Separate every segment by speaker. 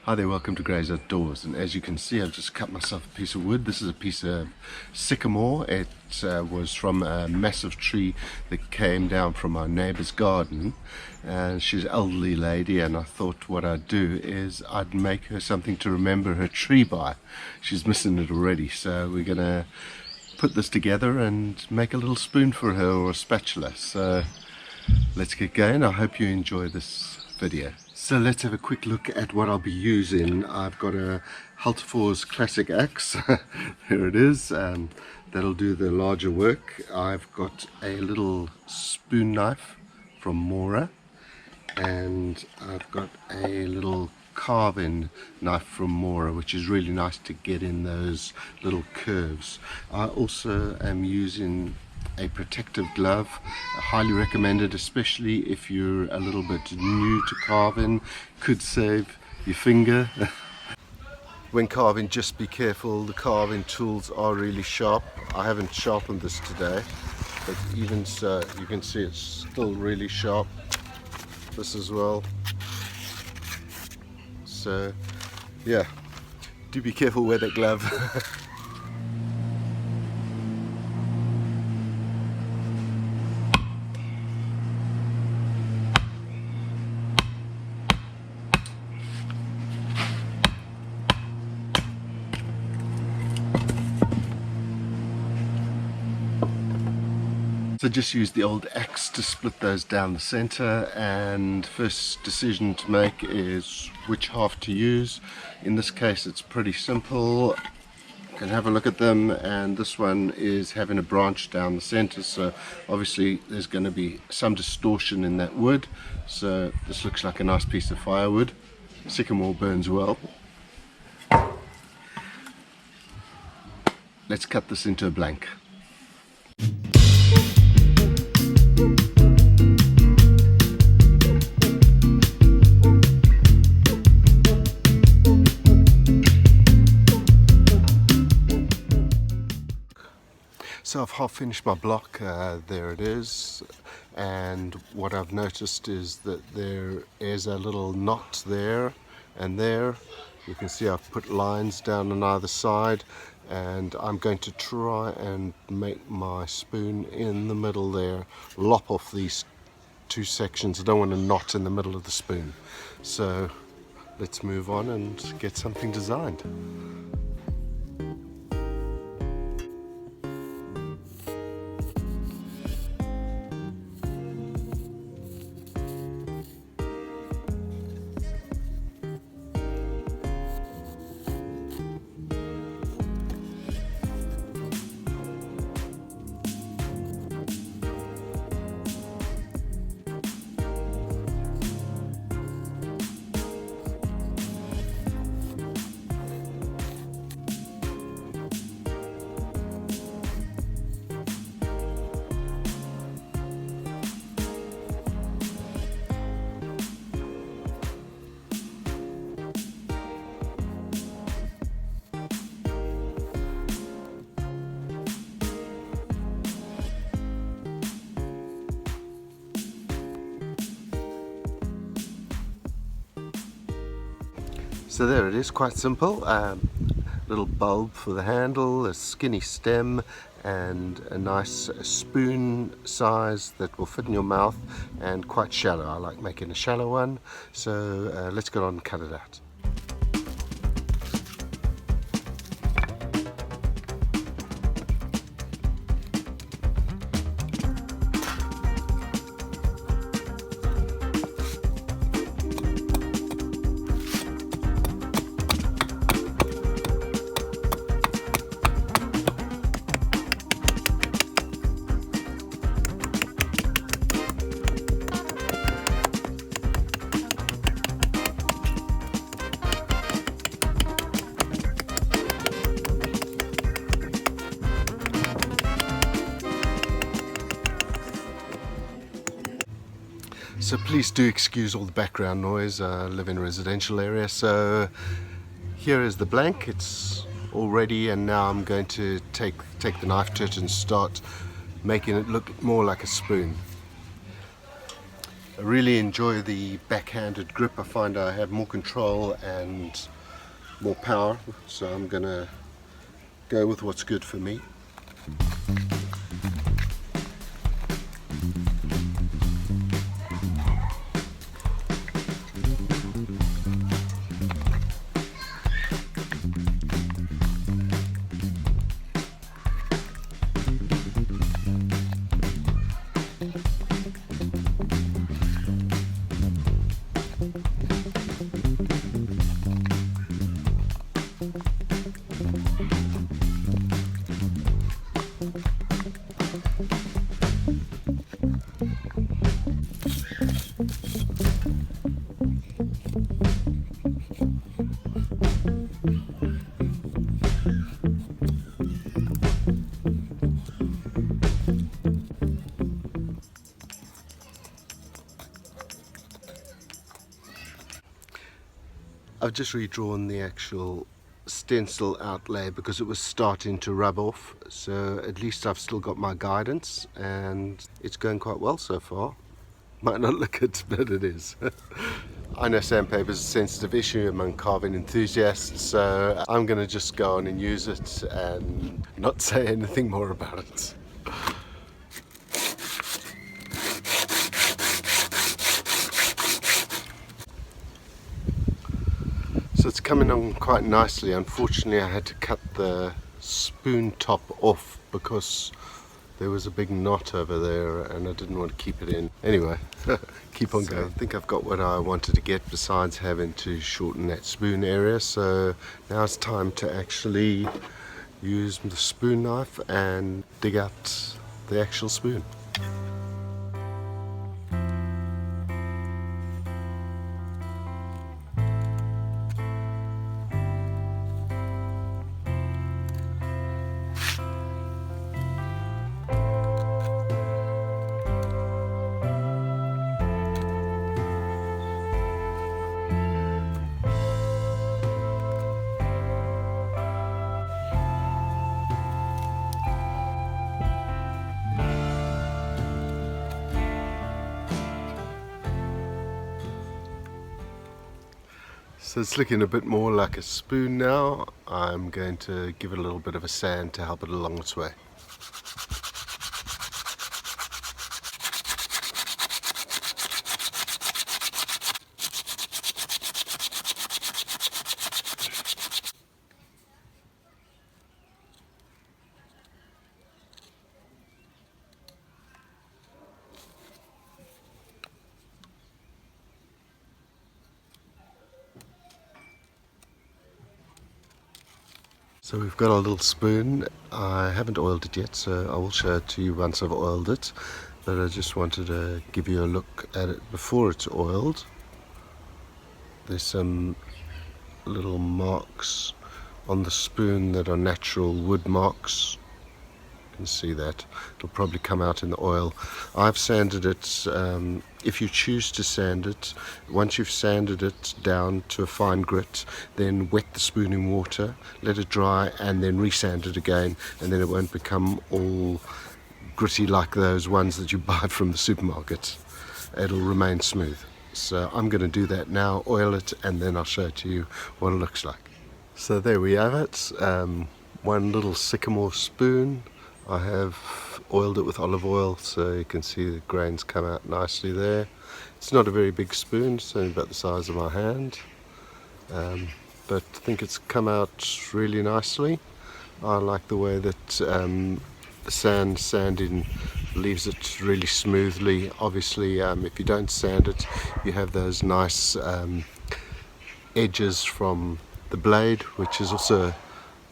Speaker 1: Hi there, welcome to Gray's Outdoors, and as you can see I've just cut myself a piece of wood. This is a piece of sycamore. It was from a massive tree that came down from our neighbour's garden, and she's an elderly lady, and I thought what I'd do is I'd make her something to remember her tree by. She's missing it already, so we're gonna put this together and make a little spoon for her, or a spatula. So let's get going. I hope you enjoy this video. So let's have a quick look at what I'll be using. I've got a Halterfor's classic axe. There it is. That'll do the larger work. I've got a little spoon knife from Mora, and I've got a little carving knife from Mora, which is really nice to get in those little curves. I also am using a protective glove. Highly recommended, especially if you're a little bit new to carving. Could save your finger. When carving, just be careful. The carving tools are really sharp. I haven't sharpened this today, but even so you can see it's still really sharp. This as well. So yeah, do be careful with that glove. So just use the old axe to split those down the center, and first decision to make is which half to use. In this case it's pretty simple. You can have a look at them, and this one is having a branch down the center, so obviously there's going to be some distortion in that wood. So this looks like a nice piece of firewood. Sycamore burns well. Let's cut this into a blank. So I've half finished my block. There it is, and what I've noticed is that there is a little knot there and there. You can see I've put lines down on either side, and I'm going to try and make my spoon in the middle there, lop off these two sections. I don't want a knot in the middle of the spoon. So let's move on and get something designed. So there it is, quite simple. Little bulb for the handle, a skinny stem, and a nice spoon size that will fit in your mouth, and quite shallow. I like making a shallow one. So let's go on and cut it out. So please do excuse all the background noise. I live in a residential area. So here is the blank. It's all ready, and now I'm going to take the knife to it and start making it look more like a spoon. I really enjoy the backhanded grip. I find I have more control and more power, so I'm gonna go with what's good for me. I've just redrawn the actual stencil outlay because it was starting to rub off, so at least I've still got my guidance and it's going quite well so far. Might not look it, but it is. I know sandpaper is a sensitive issue among carving enthusiasts, so I'm going to just go on and use it and not say anything more about it. So it's coming on quite nicely. Unfortunately, I had to cut the spoon top off because there was a big knot over there and I didn't want to keep it in. Anyway, keep on going. I think I've got what I wanted to get besides having to shorten that spoon area. So now it's time to actually use the spoon knife and dig out the actual spoon. So it's looking a bit more like a spoon now. I'm going to give it a little bit of a sand to help it along its way. So we've got our little spoon. I haven't oiled it yet, so I will show it to you once I've oiled it. But I just wanted to give you a look at it before it's oiled. There's some little marks on the spoon that are natural wood marks. You can see that. It'll probably come out in the oil. I've sanded it. If you choose to sand it, once you've sanded it down to a fine grit, then wet the spoon in water, let it dry, and then resand it again, and then it won't become all gritty like those ones that you buy from the supermarket. It'll remain smooth. So I'm going to do that now, oil it, and then I'll show it to you what it looks like. So there we have it. One little sycamore spoon. I have oiled it with olive oil, so you can see the grains come out nicely there. It's not a very big spoon, it's only about the size of my hand, but I think it's come out really nicely. I like the way that the sanding leaves it really smoothly. Obviously, if you don't sand it, you have those nice edges from the blade, which is also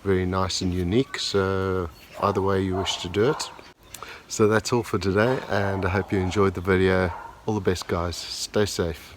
Speaker 1: very nice and unique. So either way you wish to do it. So that's all for today, and I hope you enjoyed the video. All the best, guys. Stay safe.